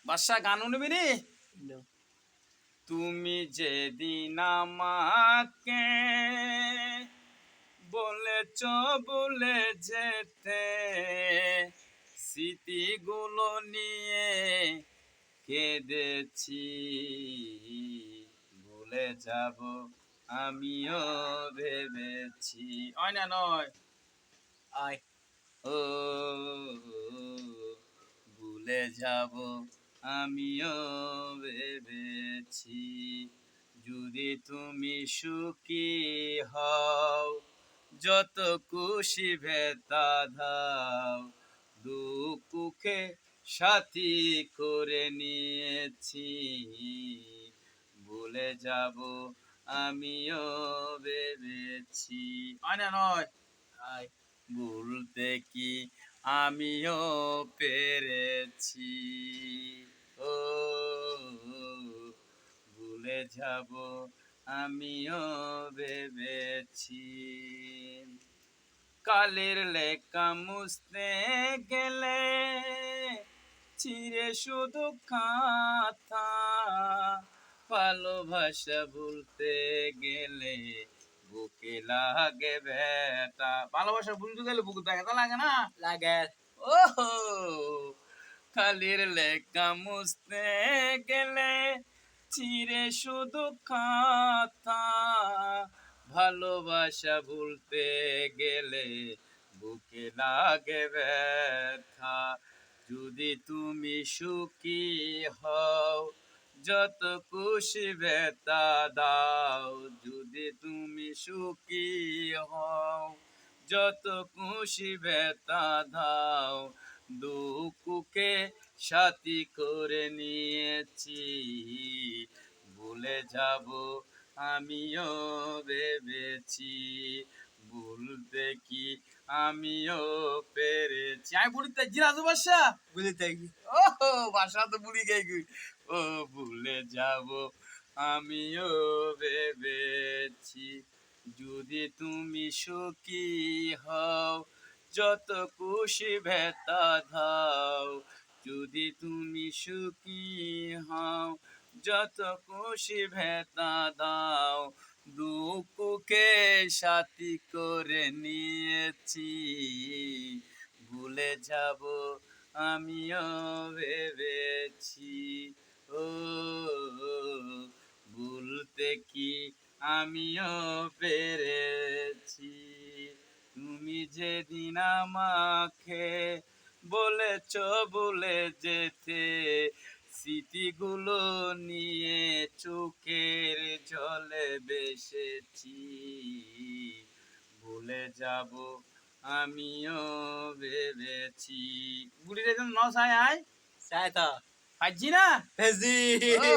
বাদশা গান শুনবি নি? তুমি যেদিন আমাকে বলেছ বলে যেতে, স্মৃতিগুলো নিয়ে কেঁদেছি, ভুলে যাব আমিও ভেবেছি। হয় না নয়? আয় ও ভুলে যাব আমিও ভেবেছি, যদি তুমি সুখী হও, যত খুশি ভেতা দাও, দুঃখে সাথী করে নিয়েছি, ভুলে যাব আমিও ভেবেছি। হয় না নয়? আয় ভুলতে কি আমিও পেরেছি, ও ভুলে যাব আমিও ভেবেছি। কালের লেখা মুছতে গেলে চিরে শুধু খাতা, ভালোবাসা ভুলতে গেলে বুকে লাগে ব্যথা। ভালোবাসা ভুলতে গেলে বুকে ব্যথা লাগে না? লাগে ও কালির লেখা মুছতে গেলে চিরে শুধু খাতা, ভালোবাসা ভুলতে গেলে বুকে লাগে ব্যথা, যদি তুমি সুখী হও, যত খুশি ব্যথা দাও, যদি তুমি সুখী হও, যত খুশি ব্যথা দাও, দুঃখকে সাথী করে নিয়েছি, ভুলে যাব আমিও ভেবেছি, ভুলতে কি আমিও পেরেছি। আমি বলিতে জিরাজু বাসা বুঝতে ও বাসা তো বুড়ি গাই গই। ও ভুলে যাব আমিও ভেবেছি, যদি তুমি সুখী হও, যত খুশি ভেতা দাও, যদি তুমি সুখী হও, যত খুশি ভেতা দাও, দুঃখকে সাথী করে নিয়েছি, ভুলে যাব আমিও ভেবেছি, ও ভুলতে কি আমিও পেরেছি, তুমি যেদিন আমাকে বলেছ বলে যেতে, স্মৃতিগুলো নিয়ে চোখের জলে বেসেছি, ভুলে যাব আমিও ভেবেছি। বুড়ির একদম নসায় আয় চাই তো পাইছি না? ভেজি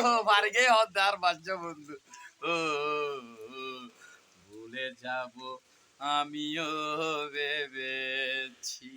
ও বাড়ি হদ্দার বাচ্চা বন্ধু। ও ভুলে যাব আমিও ভেবেছি।